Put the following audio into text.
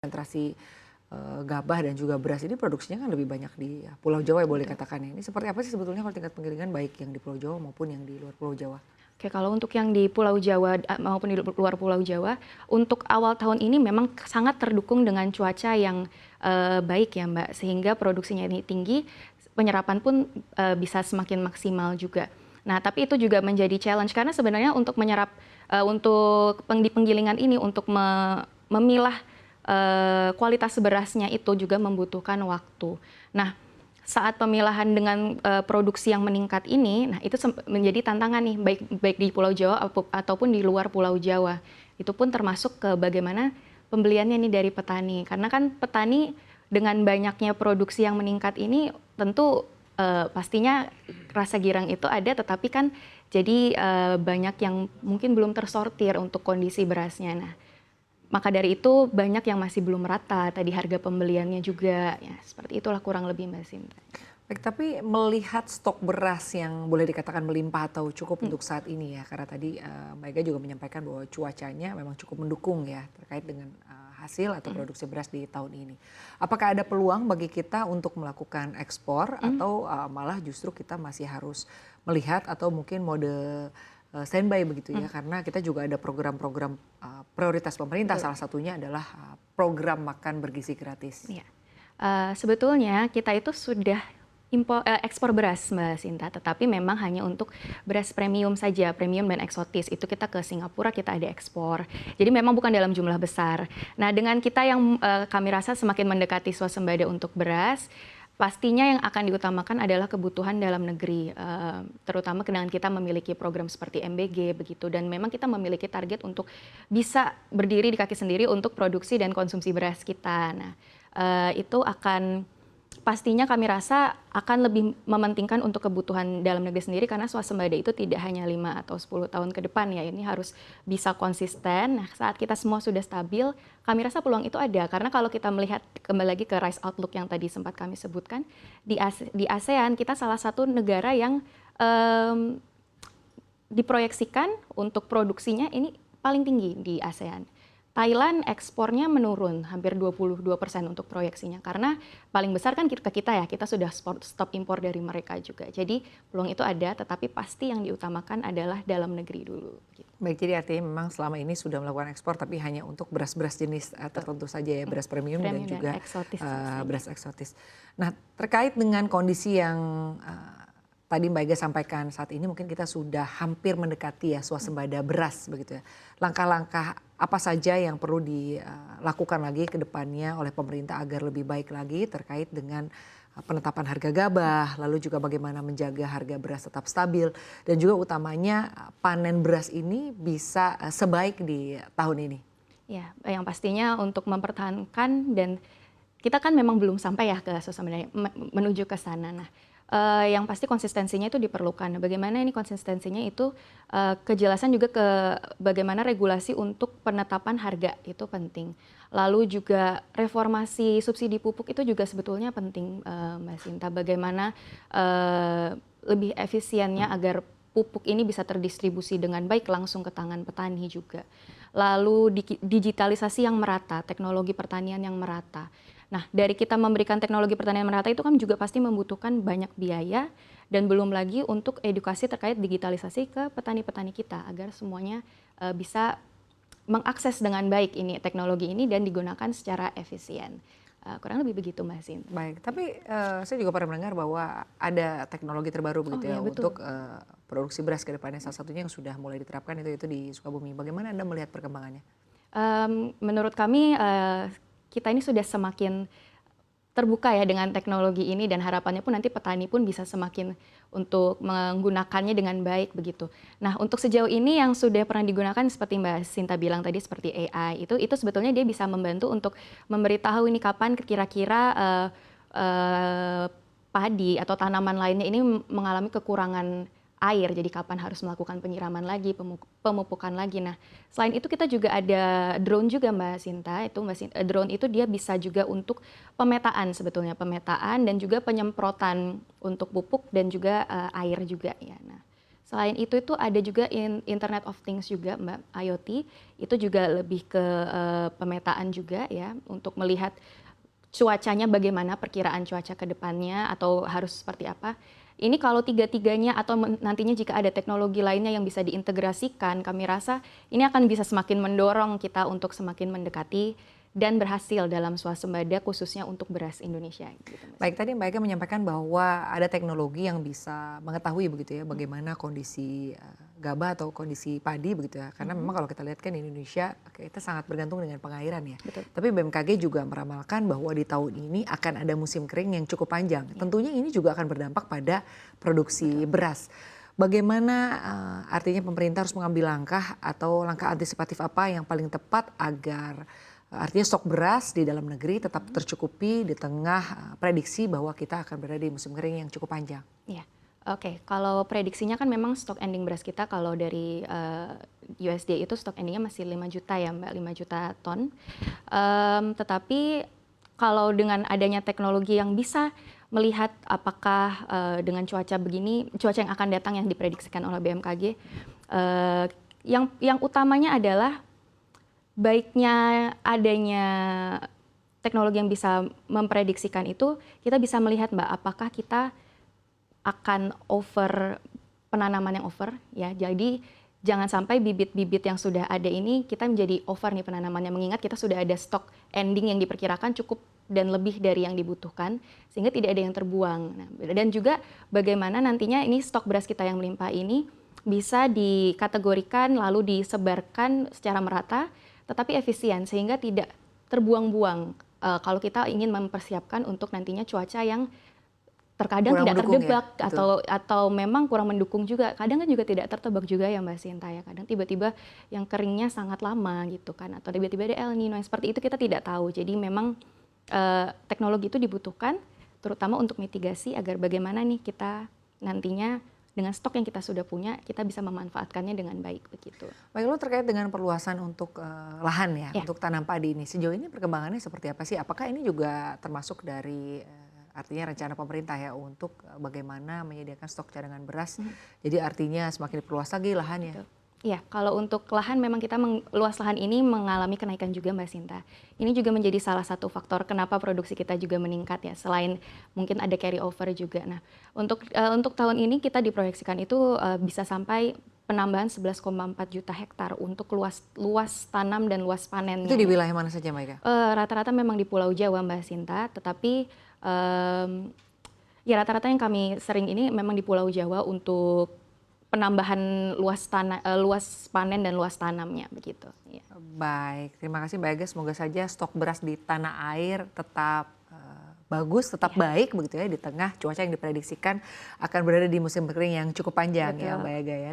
konsentrasi gabah dan juga beras ini produksinya kan lebih banyak di Pulau Jawa ya boleh katakan ya. Ini seperti apa sih sebetulnya kalau tingkat penggilingan baik yang di Pulau Jawa maupun yang di luar Pulau Jawa? Oke, kalau untuk yang di Pulau Jawa maupun di luar Pulau Jawa, untuk awal tahun ini memang sangat terdukung dengan cuaca yang baik ya Mbak, sehingga produksinya ini tinggi, penyerapan pun bisa semakin maksimal juga. Nah, tapi itu juga menjadi challenge karena sebenarnya untuk menyerap untuk di penggilingan ini untuk memilah kualitas berasnya itu juga membutuhkan waktu. Nah, saat pemilahan dengan produksi yang meningkat ini, nah itu menjadi tantangan nih baik di Pulau Jawa ataupun di luar Pulau Jawa. Itu pun termasuk ke bagaimana pembeliannya nih dari petani. Karena kan petani dengan banyaknya produksi yang meningkat ini tentu pastinya rasa girang itu ada, tetapi kan jadi banyak yang mungkin belum tersortir untuk kondisi berasnya. Nah, maka dari itu banyak yang masih belum merata, tadi harga pembeliannya juga, ya seperti itulah kurang lebih Mbak Sinta. Baik, tapi melihat stok beras yang boleh dikatakan melimpah atau cukup untuk saat ini ya, karena tadi Mbak Ega juga menyampaikan bahwa cuacanya memang cukup mendukung ya terkait dengan hasil atau produksi beras di tahun ini. Apakah ada peluang bagi kita untuk melakukan ekspor atau malah justru kita masih harus melihat atau mungkin mode standby begitu ya, karena kita juga ada program-program prioritas pemerintah, salah satunya adalah program makan bergizi gratis. Ya. Sebetulnya kita itu sudah ekspor beras Mbak Sinta, tetapi memang hanya untuk beras premium saja, premium dan eksotis. Itu kita ke Singapura kita ada ekspor. Jadi memang bukan dalam jumlah besar. Nah, dengan kita yang kami rasa semakin mendekati swasembada untuk beras, pastinya yang akan diutamakan adalah kebutuhan dalam negeri, terutama dengan kita memiliki program seperti MBG begitu, dan memang kita memiliki target untuk bisa berdiri di kaki sendiri untuk produksi dan konsumsi beras kita. Nah, itu akan pastinya kami rasa akan lebih mementingkan untuk kebutuhan dalam negeri sendiri karena swasembada itu tidak hanya 5 atau 10 tahun ke depan ya, ini harus bisa konsisten. Nah, saat kita semua sudah stabil, kami rasa peluang itu ada karena kalau kita melihat kembali lagi ke rice outlook yang tadi sempat kami sebutkan, di ASEAN kita salah satu negara yang diproyeksikan untuk produksinya ini paling tinggi di ASEAN. Thailand ekspornya menurun hampir 22% untuk proyeksinya karena paling besar kan ke kita ya, kita sudah stop impor dari mereka juga. Jadi peluang itu ada, tetapi pasti yang diutamakan adalah dalam negeri dulu. Baik, jadi artinya memang selama ini sudah melakukan ekspor tapi hanya untuk beras-beras jenis tertentu saja ya, beras premium dan juga beras eksotis. Nah, terkait dengan kondisi yang tadi Mbak Ega sampaikan saat ini mungkin kita sudah hampir mendekati ya swasembada beras begitu ya. Langkah-langkah apa saja yang perlu dilakukan lagi ke depannya oleh pemerintah agar lebih baik lagi terkait dengan penetapan harga gabah, lalu juga bagaimana menjaga harga beras tetap stabil dan juga utamanya panen beras ini bisa sebaik di tahun ini. Ya, yang pastinya untuk mempertahankan dan kita kan memang belum sampai ya ke swasembada menuju ke sana. Nah, yang pasti konsistensinya itu diperlukan. Bagaimana ini konsistensinya itu kejelasan juga ke bagaimana regulasi untuk penetapan harga itu penting. Lalu juga reformasi subsidi pupuk itu juga sebetulnya penting Mbak Sinta. Bagaimana lebih efisiennya agar pupuk ini bisa terdistribusi dengan baik langsung ke tangan petani juga. Lalu digitalisasi yang merata, teknologi pertanian yang merata. Nah, dari kita memberikan teknologi pertanian merata itu kan juga pasti membutuhkan banyak biaya dan belum lagi untuk edukasi terkait digitalisasi ke petani-petani kita agar semuanya bisa mengakses dengan baik ini teknologi ini dan digunakan secara efisien. Kurang lebih begitu Mbak Sin. Baik, tapi saya juga pernah mendengar bahwa ada teknologi terbaru begitu ya untuk produksi beras ke depannya. Salah satunya yang sudah mulai diterapkan itu di Sukabumi. Bagaimana Anda melihat perkembangannya? Menurut kami kita ini sudah semakin terbuka ya dengan teknologi ini dan harapannya pun nanti petani pun bisa semakin untuk menggunakannya dengan baik begitu. Nah, untuk sejauh ini yang sudah pernah digunakan seperti Mbak Sinta bilang tadi seperti AI itu sebetulnya dia bisa membantu untuk memberitahu ini kapan kira-kira padi atau tanaman lainnya ini mengalami kekurangan air, jadi kapan harus melakukan penyiraman lagi, pemupukan lagi. Nah, selain itu kita juga ada drone juga Mbak Sinta, drone itu dia bisa juga untuk pemetaan sebetulnya, pemetaan dan juga penyemprotan untuk pupuk dan juga air juga ya. Nah, Selain itu ada juga Internet of Things juga Mbak, IoT, itu juga lebih ke pemetaan juga ya, untuk melihat cuacanya bagaimana, perkiraan cuaca ke depannya atau harus seperti apa. Ini kalau tiga-tiganya atau nantinya jika ada teknologi lainnya yang bisa diintegrasikan, kami rasa ini akan bisa semakin mendorong kita untuk semakin mendekati dan berhasil dalam swasembada khususnya untuk beras Indonesia. Gitu, baik, tadi Mbak Eka menyampaikan bahwa ada teknologi yang bisa mengetahui begitu ya bagaimana kondisi gabah atau kondisi padi begitu ya. Karena memang kalau kita lihat kan Indonesia kita sangat bergantung dengan pengairan ya. Betul. Tapi BMKG juga meramalkan bahwa di tahun ini akan ada musim kering yang cukup panjang. Ya. Tentunya ini juga akan berdampak pada produksi beras. Bagaimana artinya pemerintah harus mengambil langkah atau langkah antisipatif apa yang paling tepat agar artinya stok beras di dalam negeri tetap tercukupi di tengah prediksi bahwa kita akan berada di musim kering yang cukup panjang. Iya, oke. Kalau prediksinya kan memang stok ending beras kita kalau dari USDA itu stok endingnya masih 5 juta ya Mbak, 5 juta ton. Tetapi kalau dengan adanya teknologi yang bisa melihat apakah dengan cuaca begini, cuaca yang akan datang yang diprediksikan oleh BMKG, yang utamanya adalah baiknya adanya teknologi yang bisa memprediksikan itu, kita bisa melihat Mbak, apakah kita akan over penanaman yang over ya. Jadi jangan sampai bibit-bibit yang sudah ada ini kita menjadi over nih penanamannya, mengingat kita sudah ada stok ending yang diperkirakan cukup dan lebih dari yang dibutuhkan sehingga tidak ada yang terbuang. Nah, dan juga bagaimana nantinya ini stok beras kita yang melimpah ini bisa dikategorikan lalu disebarkan secara merata tetapi efisien sehingga tidak terbuang-buang kalau kita ingin mempersiapkan untuk nantinya cuaca yang terkadang kurang tidak terjebak ya, atau memang kurang mendukung juga. Kadang kan juga tidak tertebak juga ya Mbak Sinta ya. Kadang tiba-tiba yang keringnya sangat lama gitu kan atau tiba-tiba ada El Nino yang seperti itu kita tidak tahu. Jadi memang teknologi itu dibutuhkan terutama untuk mitigasi agar bagaimana nih kita nantinya dengan stok yang kita sudah punya, kita bisa memanfaatkannya dengan baik begitu. Baik, lalu terkait dengan perluasan untuk lahan ya, untuk tanam padi ini, sejauh ini perkembangannya seperti apa sih? Apakah ini juga termasuk dari artinya rencana pemerintah ya untuk bagaimana menyediakan stok cadangan beras? Jadi artinya semakin diperluas lagi lahannya. Iya, kalau untuk lahan memang kita luas lahan ini mengalami kenaikan juga Mbak Sinta. Ini juga menjadi salah satu faktor kenapa produksi kita juga meningkat ya, selain mungkin ada carry over juga. Nah, untuk tahun ini kita diproyeksikan itu bisa sampai penambahan 11,4 juta hektar untuk luas tanam dan luas panennya. Itu di wilayah mana saja Mbak Eka? Rata-rata memang di Pulau Jawa Mbak Sinta, tetapi ya rata-rata yang kami sering ini memang di Pulau Jawa untuk penambahan luas panen dan luas tanamnya begitu. Ya. Baik, terima kasih Mbak Ega. Semoga saja stok beras di tanah air tetap bagus, tetap baik begitu ya di tengah cuaca yang diprediksikan akan berada di musim kering yang cukup panjang. Betul. Ya Mbak Ega ya.